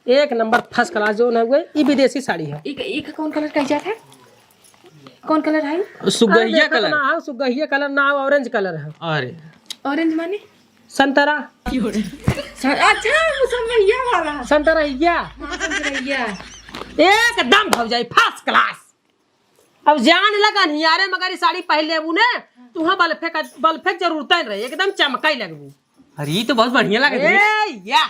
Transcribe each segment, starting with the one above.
एक number first class जो है ये विदेशी साड़ी है। एक कौन कलर का जात है? कौन कलर है? सुगहिया कलर ना है, सुगहिया कलर ना, ऑरेंज कलर है। अरे ऑरेंज माने संतरा। अच्छा मुसम्मैया वाला संतरहिया। हाँ संतरैया एकदम भौजाई फर्स्ट क्लास। अब जान लगा नहीं यारे मगर ये साड़ी पहन लेबू ने तुहा बल फेंक जरूरत नहीं रहे, एकदम चमकाई लगबू। अरे ये तो बहुत बढ़िया लगे ए या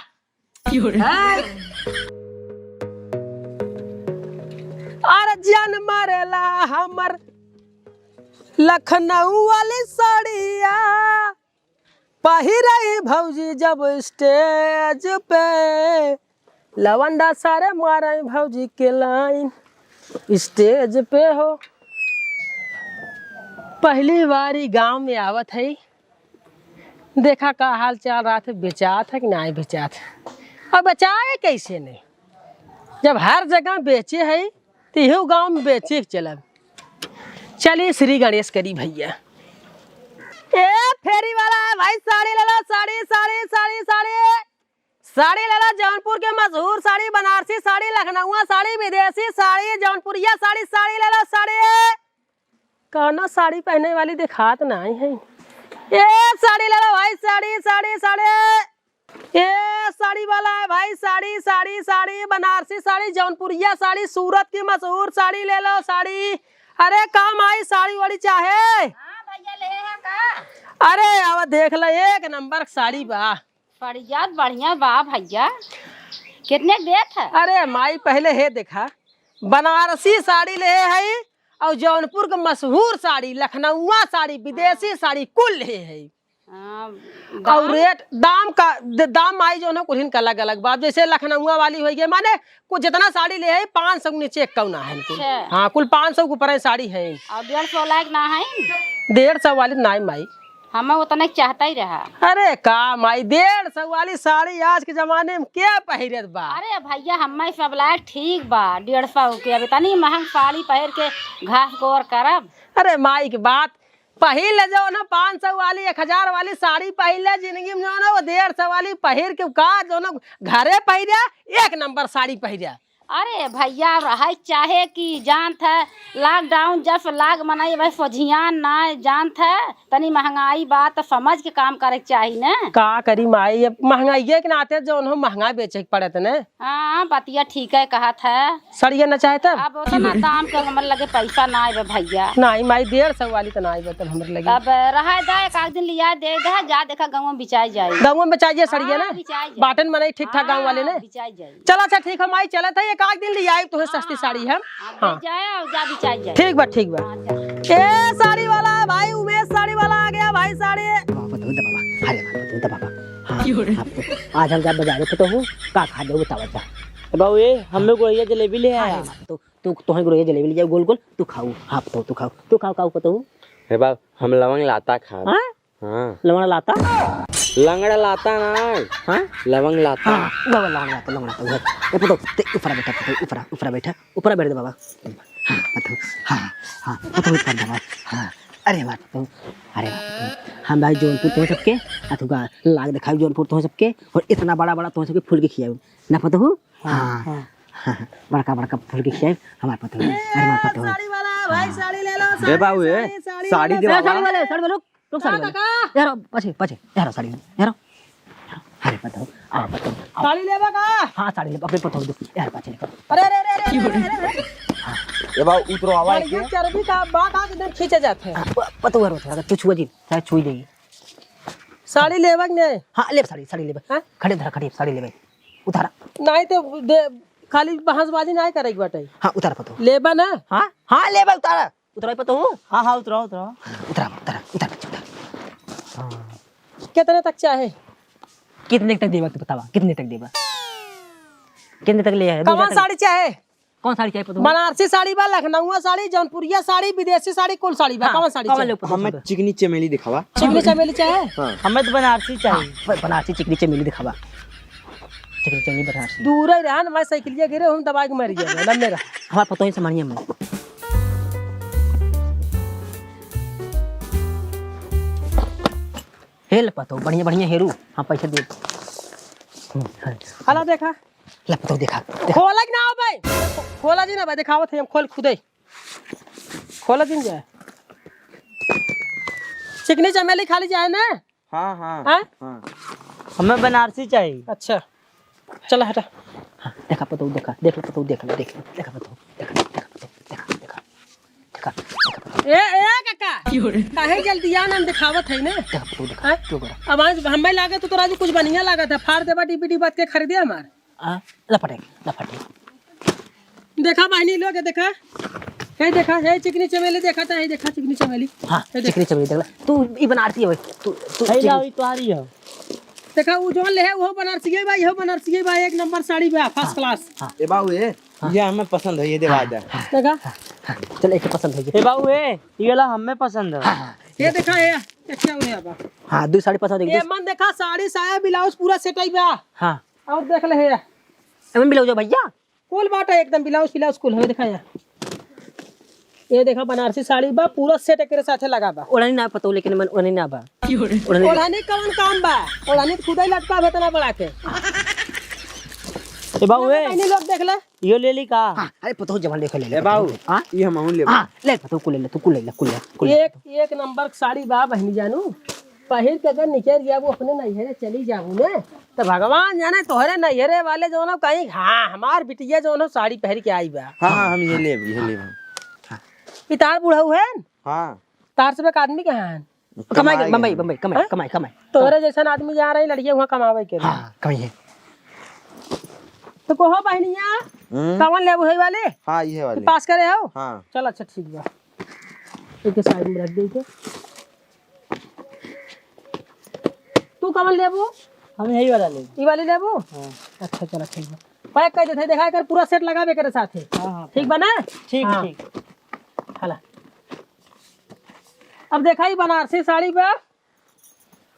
अरे जान मारेला हमर लखनऊ वाली साड़िया पहिरई भौजी जब स्टेज पे लवंडा सारे मारे भौजी के लाइन स्टेज पे हो। पहली बारी गांव में आवत है, देखा का हाल चाल रहा था, बेचात है कि नहीं बेचात है। अब बचाए कैसे नहीं, जब हर जगह बेचे है तो यही गांव में बेचे के चलब। चलिए श्री गणेश करी भैया। ए फेरी वाला है भाई, साड़ी ले लो, साड़ी साड़ी साड़ी साड़ी साड़ी ले लो। जौनपुर के मशहूर साड़ी, बनारसी साड़ी, लखनऊ साड़ी, विदेशी साड़ी, जौनपुरिया साड़ी, साड़ी ले लो साड़ी। कौनो साड़ी पहनने वाली दिखात नहीं है। ये साड़ी ले लो भाई, साड़ी साड़ी साड़ी। ये साड़ी वाला है भाई, साड़ी साड़ी साड़ी, बनारसी साड़ी, जौनपुरिया साड़ी, सूरत की मशहूर साड़ी ले लो साड़ी। अरे काम आई साड़ी वाड़ी चाहे? भैया ले है का? अरे अब देख लो एक नंबर साड़ी बा, बढ़िया बा भैया। कितने देत है? अरे माई पहले है देखा, बनारसी साड़ी ले है और जौनपुर का मशहूर साड़ी, लखनऊ साड़ी, विदेशी साड़ी कुल ले है। और रेट दाम आई जो है कुछ अलग अलग बात। जैसे लखनऊ वाली हो गई माने कुछ जितना साड़ी ले है 500 के नीचे कौन है कुल। हाँ कुल 500 के ऊपर साड़ी है और 150 लाख ना है। 150 वाली ना माई, हम उतना चाहता ही रहा। अरे का माई 150 वाली साड़ी आज के जमाने में क्या पहिरत बा। अरे भैया हम सब लायक ठीक बा 150 के। अब इतनी महंग साड़ी पहन के घास गोर करब। अरे माई की बात पहिर ले जाओ ना, 500 वाली 1000 वाली साड़ी पहिर ले जिंदगी में जो ना, वो 150 वाली पहिर के का जो ना घरे पहिरा एक नंबर साड़ी पहिरा। अरे भैया रहा चाहे कि जानत है लॉकडाउन जब लाग मनाई भाई फौजियान ना जानत है तनी महंगाई बात समझ के काम करे के चाहिए न। का करी माई, अब महंगाई के नाते जो उन्होंने महंगा बेचे के पड़े थे न। हाँ बतिया ठीक है कहा था। सड़िया न चाहे तब अब उतना दाम के हमर लगे पैसा ना आए भैया। नहीं माई 150 वाली तो ना आई तब हमर लगे। अब रहा दा एक दिन लिया दे दे जा देखा गाँव में बिचाई जाए। गाँव में बेचाइए सड़िया ना, बाटन बनाई ठीक ठाक गाँव वाले ने। चला अच्छा ठीक है माई, चला था एक आध दिन लिया तो सस्ती साड़ी है। हाँ ठीक बा ठीक बा। ए साड़ी वाला भाई, उमेश साड़ी वाला आ गया भाई साड़ी। आज हम जब बाजार पे तो हूँ का खा दो बता बता बाबू ये हमें गुड़िया जलेबी ले आया। तो तू गुड़िया जलेबी ले जाओ गोल गोल, तू खाओ। हाँ तू खाओ तू खाओ खाओ पता हूँ। हे बाबू हम लवंग लाता खा। हाँ लवंग लाता लंगड़ा लाता ना। हाँ लवंग लाता। बाबा लवंग लाता ये पता ऊपर बैठा, ऊपर बैठा ऊपर बैठ दे बाबा। हाँ पता हाँ हाँ पता ऊपर दे बाबा। हाँ अरे बात तो अरे हम भाई जौनपुर तो सबके अथुका लाग दिखाई जौनपुर तो सबके, और इतना बड़ा बड़ा तो सबके फूल के खियाऊ ना पता हूँ। हाँ बड़का बड़का फूल के खियाऊ हमारे पता है। अरे हमारे पता है साड़ी वाला भाई, साड़ी ले लो। दे बाबू ये साड़ी दे बाबा। साड़ी वाले लोग साड़ी वाले यार पछे पछे यार साड़ी यार। अरे बताओ आ बताओ साड़ी लेबा का? हाँ साड़ी ले अपने पता हो यार पाछे लेकर। अरे अरे अरे ये बाबू उतरो आवाज के चरबी का बात आ एकदम खींचे जाते हैं। पता हो रहा है तू छुआ जी चाहे छुई देगी। साड़ी लेबा के नहीं? हाँ ले साड़ी लेबा। खड़े धरा खड़े साड़ी लेबा उतारा नहीं तो खाली बहसबाजी नहीं करेगी बाटे। हाँ उतारा पता लेबा ना। हाँ हाँ लेबा उतारा उतरा पता हूँ। हाँ हाँ उतरा उतरा उतरा उतरा उतरा। कितने तक चाहे? कितने तक देबा बतावा, कितने तक देबा, कितने तक ले आए? कौन साड़ी चाहे? कौन साड़ी चाहे? बनारसी साड़ी बा, लखनऊ साड़ी, जौनपुरिया साड़ी, विदेशी साड़ी, कुल साड़ी बा। कौन साड़ी चाहे? हमें चिकनी चमेली दिखावा। चिकनी चमेली चाहे? हमें तो बनारसी चाहिए। बनारसी चिकनी चमेली दिखावा। चिकनी चमेली बनारसी दूर ही रहन, मैं साइकिलिया गिरे हम दबा के मर गया ना मेरा। हमारा पता ही सामान्य में हेल पतो बढ़िया बढ़िया हेरू। हाँ पैसा दे। हला देखा ला पतो देखा खोला कि ना हो भाई, खोला जी ना भाई, दिखावत है हम खोल खुदे खोला दिन जाए। चिकनी चमेली खाली जाए ना। हाँ हाँ हाँ? हाँ हमें बनारसी चाहिए। अच्छा चला हटा। हाँ देखा पतो देखा देख लो पतो देख लो देखा पतो देखा ए काका काहे जल्दी आ ना, हम दिखावत है ना। देखा पतो देखा हाँ? क्यों करा अब आज हमें लागे तो तोरा जो कुछ बढ़िया लगा था, फाड़ देबा डीपीडी बात के खरीदे हमार। लफटे देखा बहनी लोग देखा है, देखा है चिकनी चमेली देखा था, है देखा चिकनी चमेली। हाँ चिकनी चमेली देख ला तू ई बनारसी है तू तुम्हारी है। देखा वो जो ले है वो बनारसी है भाई, वो बनारसी है भाई, एक नंबर साड़ी बा फर्स्ट क्लास। ए बाबू ये हमें पसंद है, ये दिखा दे। देखा चल एक पसंद है ए बाबू ये वाला हमें पसंद है। ये देखा है क्या हुआ बा। हाँ दो साड़ी पसंद ये मन देखा साड़ी साया ब्लाउज पूरा सेट आई बा। हाँ और देख ले है एमन ब्लाउज भैया कुल बाटा एकदम ब्लाउज कुल है। देखा ये देखा बनारसी साड़ी बा पूरा सेट एक साथे लगा बा। ओढ़नी ना पतो लेकिन मन ओढ़नी ना बा ओढ़नी कौन काम बा, ओढ़नी खुद ही लटका भेतना बड़ा के। ए बाबू बहनी लोग देख ले यो ले ली का। हाँ अरे पतो जमा लेके ले ए बाबू हाँ ये हम ले। हाँ ले पतो कुल ले तू कुल ले एक नंबर साड़ी बा बहनी जानू। पहिर के अगर निकल गया वो अपने नैहरे चली जाऊँ ने तो भगवान जाने तोहरे नैहरे वाले जो ना कहीं हाँ हमार बिटिया जो ना साड़ी पहन के आई बा। हाँ हाँ हम ये ले। ई तार बुढ़ऊ है हाँ तार से एक आदमी कहाँ है, कमाई बम्बई कमाई तोहरे जैसा आदमी जा रही लड़कियां वहाँ कमावे के लिए। हाँ कमाई है तो कहो बहनिया कवन लेबू है वाले हाँ ये वाले पास करे हो। हाँ चल अच्छा ठीक बा, एक साइड में रख दे के। तू कवन लेबू, हम यही वाला ले। ई वाली लेबू। अच्छा चल ठीक बा, पैक कर देते देखा कर पूरा सेट लगावे करे साथे। ठीक बा ना। ठीक हाँ। ठीक। हला अब देखा ही बनारसी साड़ी बा।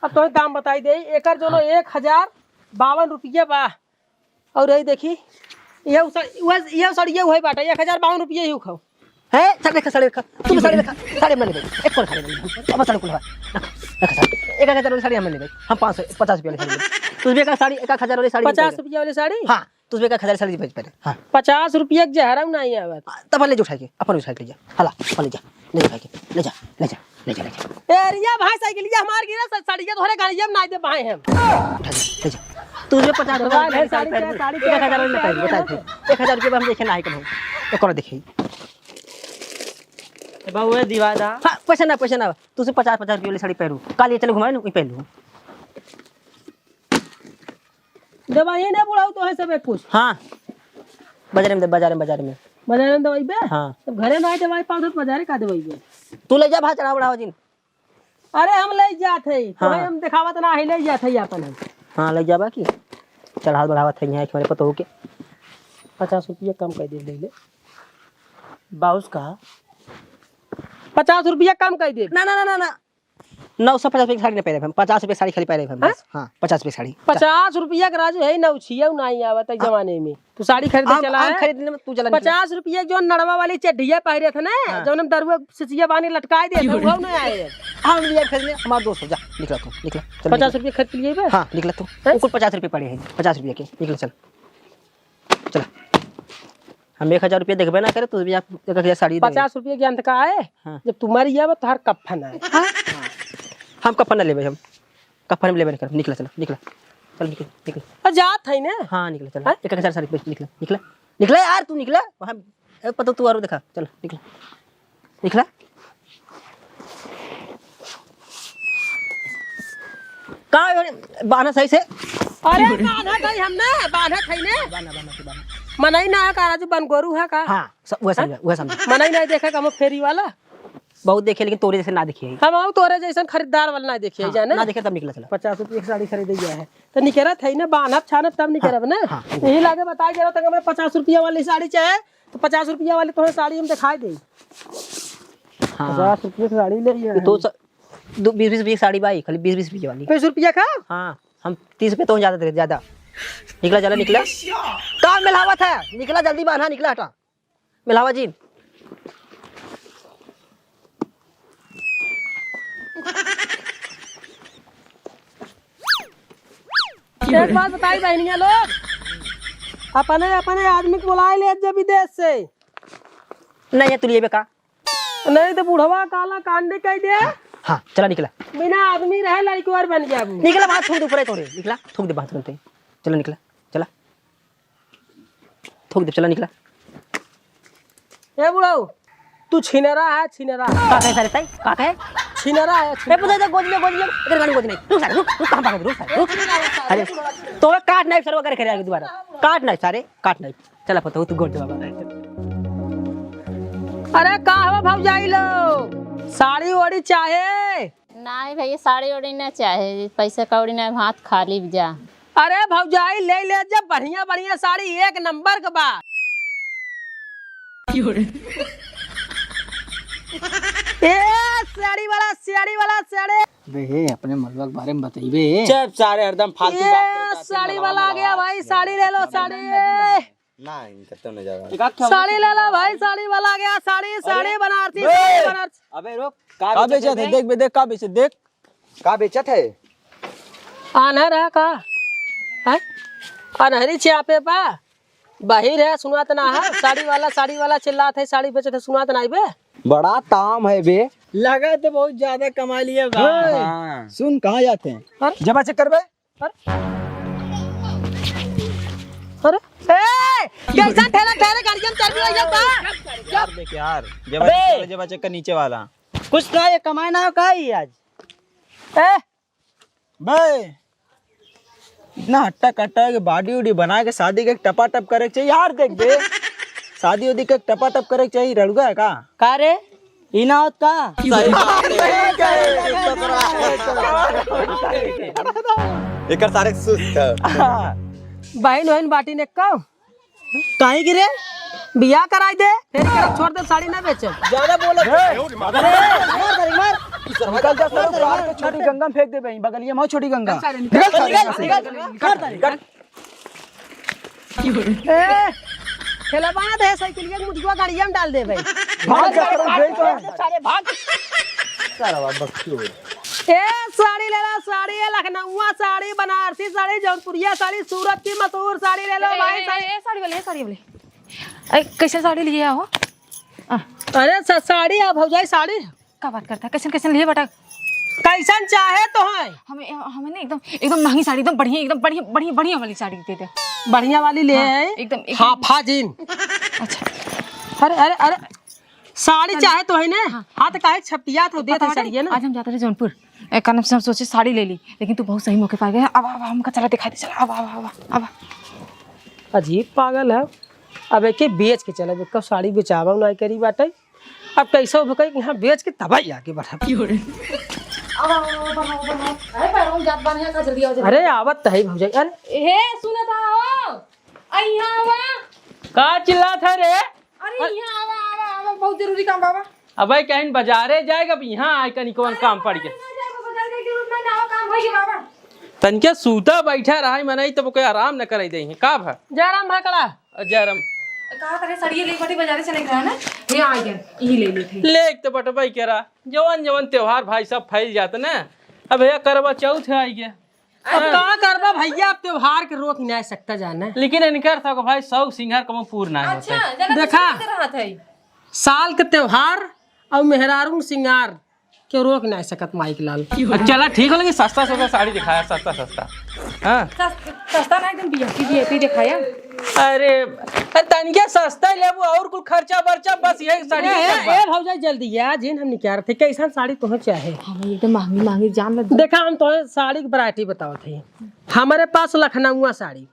अब तो दाम बताई दे एकर जो 1052 रुपये बा। और यही देखी ये साड़ी ये हुई बाटा 1052 रुपये ही खाओ है। चल देखा साड़ी देखा तुम साड़ी देखा साड़ी में ले एक कोन साड़ी ले अब साड़ी कुल है देखा साड़ी 1000 वाली साड़ी हम ले हम 550 रुपये वाली साड़ी तुझे का साड़ी 1000 वाली साड़ी 50 रुपये वाली साड़ी। हाँ तुझे का 1000 साड़ी बेच पहले। हाँ 50 रुपये जहरम नहीं आवत। तब ले जो उठा के अपन उठा के ले जा हला ले जा एरिया भाई साइकिल ये हमार गिरा साड़ी तोहरे गाड़िया में नहीं दे पाए हम। ले जा तुझे 50 रुपये साड़ी 1000 वाली बताइए बता 1000 रुपये हम देखे ना है कहीं तो कौन देखे बाबू दीवादा। हाँ पैसा ना तुझे 50 रुपये वाली साड़ी पहनू कल ये चलो घुमाए ना पहन लूँ। दवाई ना बुढ़ाऊ तो है सब एक कुछ। हाँ बाजार में बाजार में दवाई बे। हाँ तब घरे में दवाई पाओ तो बाजार का दवाई बे। तू ले जा भाई चढ़ा बढ़ाओ जिन। अरे हम ले जात है तो हाँ। हम दिखावत ना है ले जात है अपन हम। हाँ ले जा बाकी चढ़ा बढ़ावा थे यहाँ मेरे पता हो के 50 रुपये कम कर दे ले बाउस का 50 रुपये कम कर दे। ना 950 रुपये की साड़ी नहीं पहने हम 50 रुपये साड़ी खाली पहने हम बस। हाँ 50 रुपये साड़ी 50 रुपये का राजू है नौछिया नहीं आवत है जमाने में। तू साड़ी खरीदे चला है खरीदने में तू चला 50 रुपये जो नड़वा वाली चड्ढिया पहरे थे ना जो हम दरुआ सिचिया बानी लटकाए दे वो नहीं आए। हम लिया खरीदने हमारे दोस्त हो जा निकला तू निकला 50 रुपये खरीद लिए बे। हाँ निकला तू कुल 50 रुपये पड़े हैं 50 रुपये के निकल चल हम 1000 रुपये देखबे ना करे तू भी 1000 साड़ी 50 रुपये के अंत का है। हाँ। जब तुम्हारी आवे तो हर कफन है। हम कफन लेबे हम कफन में लेबे नहीं कर निकला चल निकल जात है ना। हाँ निकला चल 1000 साड़ी निकला यार तू निकला वहाँ पता तू और देखा चल निकला कहाँ बाना सही से। अरे बांधा गई हमने बांधा थई ने मनई ना का राजू बनगोरू है का। हाँ वह समझा मनई नहीं देखा हम फेरी वाला बहुत देखे लेकिन तोरे जैसे ना देखिए हम आऊ तोरे जैसा खरीदार वाला नहीं देखिए जाने ना देखे तब निकला चला 50 रुपये की साड़ी खरीद गया है तो निकरत है ना बांधब छानब तब निकरब ना। यही लागे बता जरा तक हमें 50 रुपया वाली साड़ी चाहे तो 50 रुपया वाली तुम्हें साड़ी हम दिखाई दे। 50 रुपये की साड़ी ले तो 20 रुपये की साड़ी भाई खाली 20 रुपये वाली 20 रुपया का। हाँ हम 30 रुपये तो ज्यादा निकला चला निकला कहाँ मिलावट है निकला जल्दी बांधा निकला हटा मिलावा जी। एक बात बताई बहनिया लोग अपने अपने आदमी को बुला ले जब विदेश से। नहीं है तू लिए बेका। नहीं तो बुढ़वा काला कांडे कह दे। हाँ चला निकला बिना आदमी रहे लड़की और बन गया। निकला बात थूक दे ऊपर तोड़े निकला थूक दे बात करते चला निकला चला थूक दे चला निकला। ए बुढ़ाऊ तू छिनरा है छिनरा। का कहे सारे ताई का कहे छिनरा है ए पुता जा गोद ले इधर गाड़ी गोद नहीं रुक सारे रुक कहां भाग रुक सारे रुक अरे तो काट नाइफ सर वगैरह करे दोबारा काट नाइफ सारे काट नाइफ चला पता तू गोद बाबा। अरे का हो भौजाई लो साड़ी ओड़ी चाहे? नहीं भैया साड़ी ओड़ी ना चाहे पैसे कौड़ी ना हाथ खाली जा। अरे भौजाई ले ले जब बढ़िया बढ़िया साड़ी एक नंबर के बाद। ए साड़ी वाला साड़ी बे अपने मलबा के बारे में बताइबे। चुप सारे हरदम फालतू बात ये साड़ी वाला आ गया भाई। साड़ी ले लो साड़ी। ना इनका तो नहीं जाएगा। साड़ी ले लो भाई। साड़ी वाला आ गया। साड़ी बनारसी साड़ी बनारसी। अबे रुक का बेचत है देख बे देख का बेचत देख का बेचत है। आनहर है का है अनहरी चापे पा बाहिर है सुनात ना है। साड़ी वाला चिल्लात है साड़ी बेचत है सुनात ना बे। बड़ा ताम है बे। लगा तो बहुत ज्यादा कमा लिया भाई। हाँ। सुन कहाँ जाते हैं जमा चक्कर बे। अरे ए कैसा ठहरा गाड़ी में चल रही है बा। यार देख यार जमा चक्कर नीचे वाला कुछ ना ये कमाए ना का ही आज। ए बे इतना हट्टा कट्टा के बॉडी उडी बना के शादी के टपा टप करे चाहिए यार। देख बे शादी उदी के टपा टप करे चाहिए। रड़ुआ है का रे इना होत का एकर सारे सुस्त बहन वहन बाटी ने कहो काहे गिरे बियाह कराई दे फिर कर छोड़ दे साड़ी ना बेचे। ज्यादा बोलो निकल जा सर छोटी गंगा में फेंक दे भाई बगलिया में छोटी गंगा निकल। ए खेला बात है साइकिल के मुझको गाड़िया में डाल दे भाई। भाग जा सारे भाग सारा बात बक्सू। ए साड़ी ले लो साड़ी है लखनऊ साड़ी बनारसी साड़ी जौनपुरिया साड़ी सूरत की मशहूर साड़ी ले लो भाई। साड़ी वाले कैसे साड़ी लिए हो? अरे साड़ी आप हो जाए साड़ी का बात करता है कैसे कैसे लिए बेटा? कैसन चाहे तो है हमें ना एकदम महंगी साड़ी एकदम बढ़िया वाली साड़ी दे दे। बढ़िया वाली ले आए एकदम हाफा जीन। अच्छा अरे साड़ी चाहे तो है ना। हाँ तो काहे छपटिया तो देते साड़ी है ना। आज हम जाते रहे जौनपुर एक कारण से हम सोचे साड़ी ले ली लेकिन तू बहुत सही मौके पर आ गया। अब हमका चला दिखाई दे चला अब अजीब पागल है। अब एक बेच के चला कब साड़ी बेचावा ना करी बाटे। अब कैसे भकई यहाँ बेच के तबाही आगे बढ़ा। अरे आवत है भौजाई। अरे हे सुनत आओ अइहावा का चिल्लात है रे? अरे यहाँ आवा बहुत जरूरी काम बाबा। अबे कहीं बाजारे जाएगा अब यहाँ आए कहीं कौन काम पड़ गया। तनके सूता बैठा रहा मनाई तो कोई आराम न करे दे का भा जयराम भाकड़ा जयराम कहा करे सड़िए ले बटी बाजारे चले गए ना ये आ गए यही ले लेते ले तो बटबाई के रहा जवन त्योहार भाई सब फैल जाते ना। अब भैया करवा चौथ है आई गया। अब का करबा भैया अब त्योहार के रोक नहीं सकता जाना। लेकिन इनकर था भाई सौ सिंगार कम पूर्ण है। अच्छा देखा साल के त्योहार और मेहरारू सिंगार के रोक नहीं सकत माइक लाल। चला ठीक हो लगी सस्ता साड़ी दिखाया सस्ता। हाँ सस्ता ना एकदम बीएपी दिखाया। अरे तनिके सस्ता लेबू और कुल खर्चा बर्चा बस यही साड़ी। ए भौजाई जल्दी यार जिन हम निकाल थे कैसा साड़ी तुम्हें चाहे? हमें एकदम महंगी जान लग। देखा हम तो साड़ी की वैरायटी बताओ थे। हमारे पास लखनऊ साड़ी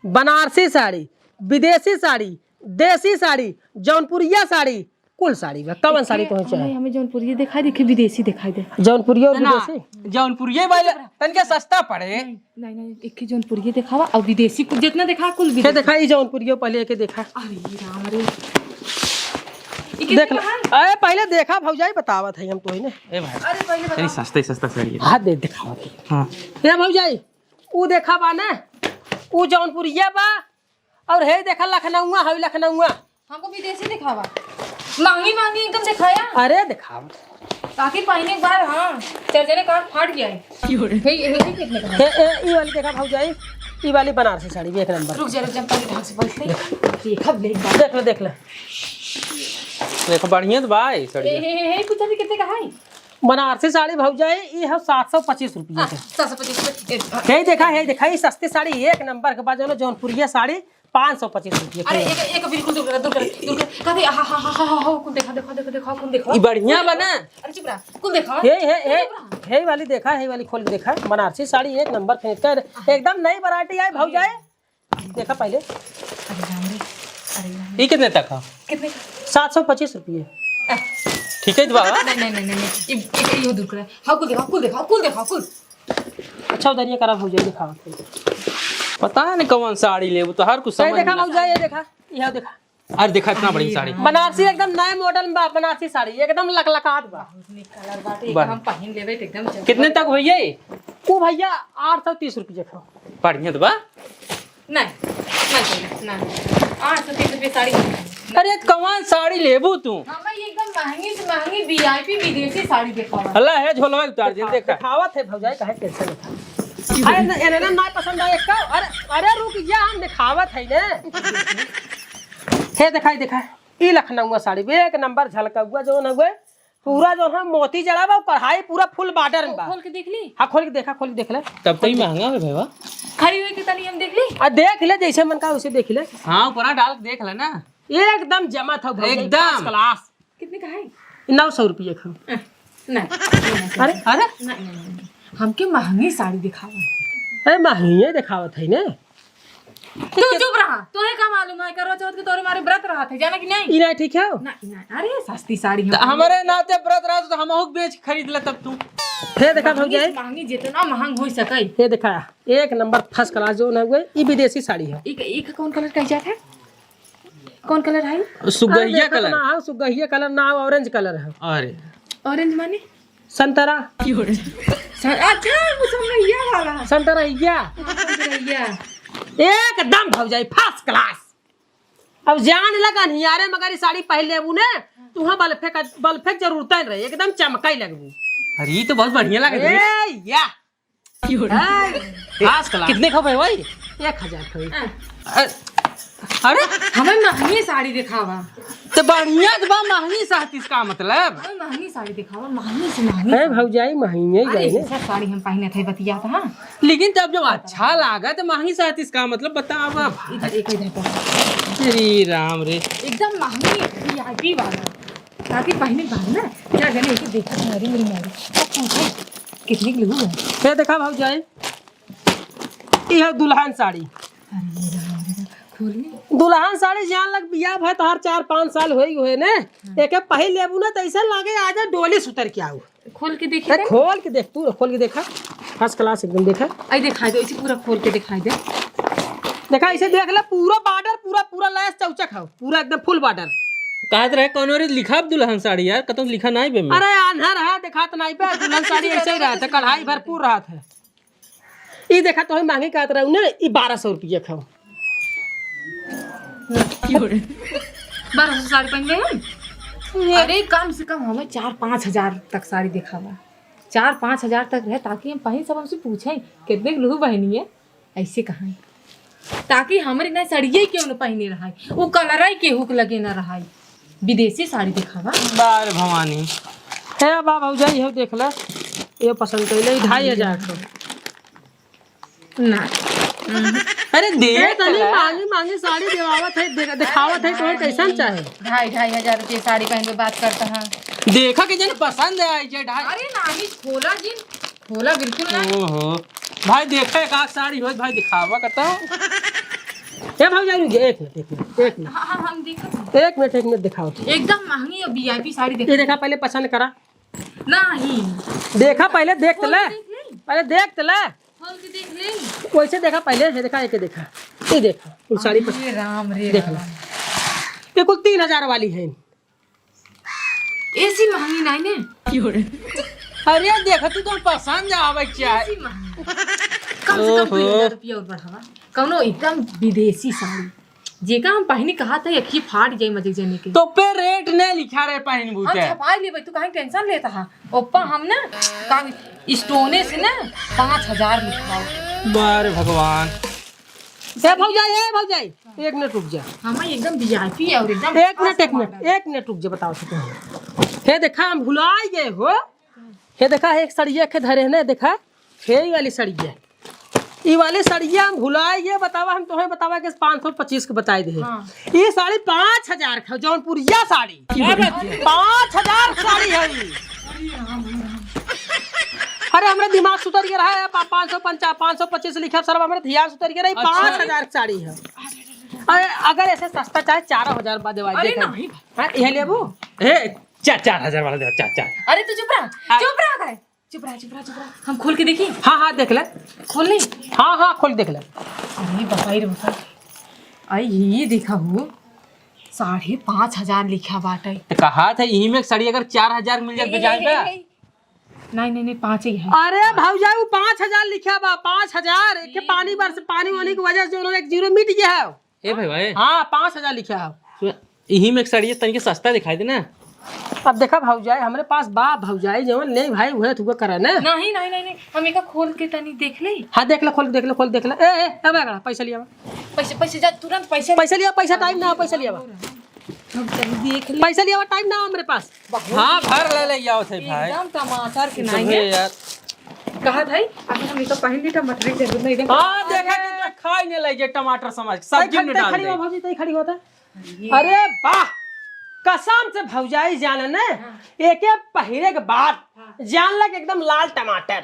बनारसी साड़ी विदेशी साड़ी देसी साड़ी जौनपुरिया साड़ी कुल साड़ी में कौन साड़ी तुम्हें चाहे? हमें जौनपुरी दिखाई दे विदेशी दिखाई दे। जौनपुरी और विदेशी जौनपुरी वाले तनिके सस्ता पड़े। नहीं एक ही जौनपुरी दिखावा और विदेशी कुल जितना दिखा कुल के दिखाई जौनपुरी पहले के देखा। अरे राम रे देख अरे पहले देखा भौजाई बतावत है हम तो ही ने। ए भाई तेरी सस्ता साड़ी है। हां दे दिखावत। हां ए भौजाई ऊ देखा बा ना ऊ जौनपुरिया बा और हे देखा लखनऊ है लखनऊ। हमको विदेशी दिखावा महंगी एकदम दिखाया। अरे दिखावत ताकि पहने एक बार हाँ चरचरे कार फाट गया है। कितने का ए वाली देखा भौजाई ये वाली बनारसी साड़ी भी एक नंबर। रुक जा पहले ढंग से बैठ ले। देख ले देखो बढ़िया तो भाई साड़ी हे कुछ अभी कितने का है? बनारसी साड़ी भौजाई ये है 725 रुपये के। 725। हे देखा ये सस्ती साड़ी एक नंबर के बाद जो जौनपुरिया साड़ी 525 रुपये अरे एक बिल्कुल दूर कर कहते हा कौन देखा कौन देखा। ये बढ़िया बना। अरे चुप रहा कौन देखा? हे वाली देखा, हे वाली खोल के देखा। बनारसी साड़ी एक नंबर खरीद कर एकदम नई वैरायटी आई भौजाई। देखा पहले ये कितने तक है? कितने? 725 रुपये। ठीक है बाबा। नहीं ये दूर कर। हाँ कुल देखा। अच्छा उधर ये करा भौजाई दिखा। पता नहीं कौन साड़ी ले तो हर कुछ समझ देखा नहीं भौजाई ये देखा, यह देखा अरे देखा इतना बड़ी साड़ी। बनारसी एकदम नए मॉडल में बनारसी साड़ी एकदम लकलकात बा। कलर बाटे हम पहन लेवे एकदम। कितने तक भैया? वो भैया 830 रुपये का। बढ़िया तो बा। नहीं 830 रुपये साड़ी। अरे कौन साड़ी लेबू तू? हमें एकदम महंगी से महंगी वीआईपी विदेशी साड़ी दिखावा। हल्ला है झोलवा उतार दे। देखा दिखावत है भौजाई काहे टेंशन लेता। अरे ना पसंद आए का। अरे रुक जा हम दिखावत है ने। हे देखा ये लखनऊ साड़ी भी एक नंबर झलका हुआ जो न हुए पूरा जो है मोती जड़ा बा कढ़ाई पूरा फुल बॉर्डर में बा। खोल के देख ली। हाँ खोल के देख ले। तब तो ही महंगा है भैया। खड़ी हुई कितनी हम देख ली। देख ले जैसे मन का वैसे देख ले। हाँ ऊपर डाल के देख लेना। एकदम जमा था एकदम क्लास। कितने का है? 900 रुपये का। नहीं अरे नहीं हमके महंगी साड़ी दिखावा। अरे महंगी दिखावत है ने। तू चुप रहा। तोहे का मालूम है करवा चौथ के तोरे मारे व्रत रहा थे जाना कि नहीं? ई नहीं ठीक है। नहीं अरे सस्ती साड़ी हमारे नाते व्रत रहा तो हम बेच खरीद ले तब तू। हे देखा भौजाई महंगी जितना महंग हो सके। ये देखा एक नंबर फर्स्ट क्लास जो न हुए ये विदेशी साड़ी है। एक कौन कलर का जाता है? कौन कलर है? सुगहिया कलर। ना सुगहिया कलर ना ऑरेंज कलर है। अरे ऑरेंज माने संतरा। अच्छा मुसम्मैया वाला संतरा संतरैया। एकदम भौजाई फर्स्ट क्लास। अब जान लगा नियारे मगर साड़ी पहन लेबू ने तू वहां बल्फे जरूरत नहीं रहे एकदम चमकाई लगबू। अरे ये तो बहुत बढ़िया लगे। ए या कितने का भाई? 1000 का। अरे हमें महंगी साड़ी दिखावा। तो बढ़िया तो बा महंगी साड़ी इसका मतलब। हमें महंगी साड़ी दिखावा महंगी से महंगी। है भौजाई महंगी अरे गई ऐसा साड़ी हम पहने थे बतिया था। लेकिन जब अच्छा लगा तो महंगी साड़ी इसका मतलब बता अब। इधर श्री राम रे एकदम महंगी वीआईपी वाला ताकि पहने बाद ना क्या जाने एक देखा मारी मेरी मारी कितने की लूँ। ये देखा भौजाई ये है दुल्हन साड़ी। दुल्हन साड़ी जान लग बिया भाई तो हर 4-5 साल हो गए ने एक पहले लेबू ना तो ऐसा लागे आज डोली सुतर के आओ। खोल के देखिए। खोल के देख तू खोल के देखा फर्स्ट क्लास एकदम देखा। आई दिखाई दे इसे पूरा खोल के दिखाई दे। देखा इसे देख ले पूरा बॉर्डर पूरा लैस चौचक है पूरा एकदम फुल बॉर्डर। कहत रहे कौन रे लिखा दुल्हन साड़ी यार कतो लिखा नहीं बे में। अरे आन्हर है दिखात नहीं पे दुल्हन साड़ी ऐसे ही रहा था कढ़ाई भरपूर रहा था। ये देखा तो महंगी कहत रहे ना ये 1200 रुपये खाओ। 1200 साड़ी पहन गए हम। अरे कम से कम हमें 4-5 हजार तक साड़ी दिखावा। 4-5 हजार तक रहे ताकि हम पहन सब हमसे पूछें कितने लूह बहनी है ऐसे कहा ताकि हमारी ना साड़िये क्यों न पहने रहा वो कलर ही के हुक लगे न रहा विदेशी साड़ी दिखावा। बार भवानी है बाबा भौजाई हो देख ले ये पसंद कर ले 2500 का। ना अरे देख महंगी साड़ी दिखावत है दिखावत है तो कैसा चाहे 2,500 हजार रुपये साड़ी पहन के बात करता है। देखा कि जन पसंद है जे ढाई। अरे नहीं खोला जी खोला बिल्कुल नहीं। ओहो भाई देखा एक साड़ी हो भाई दिखावा करता हूँ। ए भौजाई रुक एक मिनट हाँ हम देखा एक मिनट दिखाओ एकदम महंगी और वीआईपी साड़ी ये देखा पहले पसंद करा नहीं देखा पहले देख ले पहले देख ले खोल के देख ले। वैसे देखा पहले है देखा एक देखा ये देखा कुल साड़ी पसंद रे राम रे देख ला ये कुल 3000 वाली है। ऐसी महंगी नहीं ने। अरे देखा तू तो पसंद आवे चाहे कम से कम 2000 रुपया और बढ़ावा कौनो एकदम विदेशी साड़ी जेका हम पहनी कहा था अखी फाट जाई मजे जाने के तो पे रेट नहीं लिखा रहे पहन हम बूटे। छपाई लेबे तू काहे टेंशन लेता है ओप्पा हम ना का स्टोने से ना 5000 लिखवाओ। बार भगवान भौजाई एक मिनट रुक जा। हम एकदम वीआईपी है और एकदम एक मिनट रुक जा, बताओ तो हे देखा हम भुलाई गए हो। हे देखा एक सड़िया के धरे है, देखा हे वाली सड़िया, ये वाली सड़िया हम भुलाई गए। बतावा हम तुम्हें बतावा कि 525 के बताए दे। ये साड़ी 5000 का जौनपुरिया साड़ी 5000 साड़ी है। अरे हमारे दिमाग सुतर गया है, 525 लिखा सर, हमारे ध्यान सुतर गया है। 5000 साड़ी है। अरे अगर ऐसे सस्ता चाहे 4000 बाद देवा दे। ये लेबू 4,000 वाला दे, 4। अरे तू चुप रहा चुप रहा। हम खोल के देखी। हाँ देख ले, खोल ले। हाँ खोल देख ले। अरे बताई रे बताई, आई ये देखा हो 5,500 लिखा बाटे। तो कहा था यही में साड़ी अगर 4000 मिल जाए बेचाए का। नहीं 5 ही है। अरे भौजाई वो 5000 लिखा बा, 5000 के पानी वानी की वजह से जो एक जीरो मिट गया है। ए भाई हाँ 5000 लिखा है। यही में साड़ी तनिक सस्ता दिखाई दे ना। अब देखा भौजाई हमारे पास बा भौजाई जो नहीं भाई वह तुका करा ना। नहीं हम एक खोल के तनी देख ले। हाँ देख ले, खोल देख ले। ए अब आगड़ा पैसा लिया, पैसे जा तुरंत पैसे लिया, पैसा टाइम ना, पैसा लिया, हम चल देख ले। पैसा लिया टाइम ना हमारे पास। हाँ भर ले आओ थे भाई। एकदम टमाटर के नहीं है यार। कहा भाई अभी हम तो पहले टमाटर के जरूरत नहीं एकदम। हाँ देखा कि तो खाई नहीं लगे टमाटर समझ सब्जी में डाल दे। भौजी तई खड़ी होता। अरे वाह कसम से भौजाई जाने ना, एक पहिरे के बाद जान लग एकदम लाल टमाटर।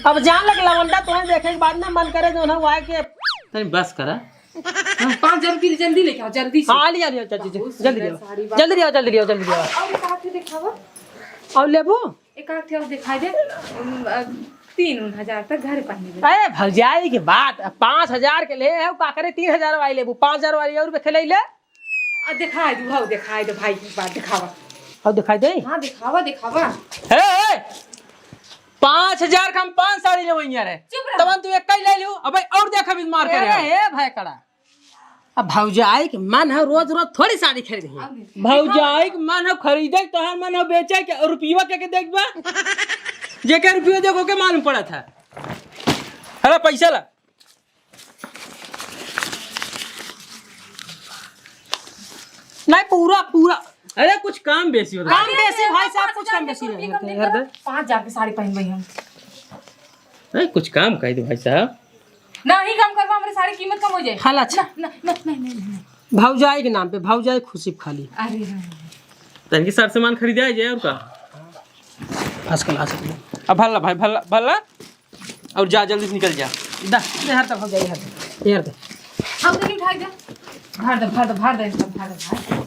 अब जान लग लवंडा तुम्हें देखे के बाद ना मन करे जो ना वाह के तनी बस करा। 5 जल्दी लेके आओ जल्दी से। हाँ लिया जल्दी लिया। और एक आठ दिखावा और लेबू एक आठ और दिखाई दे 3,000 तक घर पहने। अरे भौजाई के बाद 5000 के ले है का करे 3000 वाली लेबू, 5000 वाली और पे खेले ले। दिखाई दो भाई की बात दिखावा। और दिखाई दे। हाँ दिखावा। हे 5000 का हम 5 साड़ी ले वही यार। तब तू एक ही ले लियो। अबे और देखा भी मार करे। हे भाई कड़ा अब भौजाई के मन है रोज थोड़ी साड़ी खरीदी। भौजाई के मन है खरीदे तोहर मन है बेचे के रुपया के देखबा। जे के रुपया देखो के मालूम पड़ा था। अरे पैसा ला। नहीं पूरा। अरे कुछ काम बेसी हो रहा काम बेसी भाई साहब, कुछ काम बेसी नहीं। 5,000 की साड़ी पहन गई हम। है। कुछ काम कह दो भाई साहब। नहीं कम करवा, हमारी साड़ी कीमत कम हो जाए। खाला अच्छा नहीं। भौजाई के नाम पे भौजाई खुशी खाली। अरे तनकी सार सामान खरीदा जाए और का आजकल अब भल्ला भाई भल्ला और जा जल्दी से निकल जा। दा हर तक भौजाई हर दे हम तो नहीं उठाई दे। भार दे।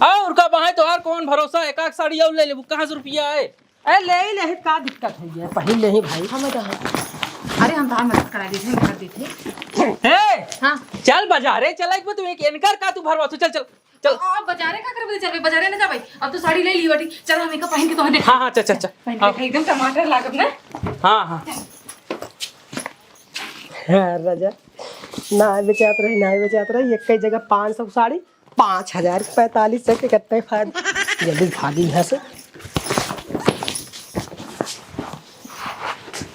और का बाहर तोहार कौन भरोसा एक साड़ी और ले लेबू कहां से रुपया है। ए ले का दिक्कत हो गया पहले नहीं भाई हमें तो। अरे हम तो मदद करा देते कर देते। ए हाँ चल बाजारे चला एक तू एक इनकार का तू भरवा तू चल अब बाजारे का करबे चल बाजारे ना जा भाई। अब तो साड़ी ले ली बाटी, चल हम एक पहन के तो देख। हाँ चल पहन के एकदम टमाटर लागत ना। हाँ राजा ना बेचात रही एक जगह 500 साड़ी 5000 4500 के कितने फायदा। जल्दी भागी यहाँ से।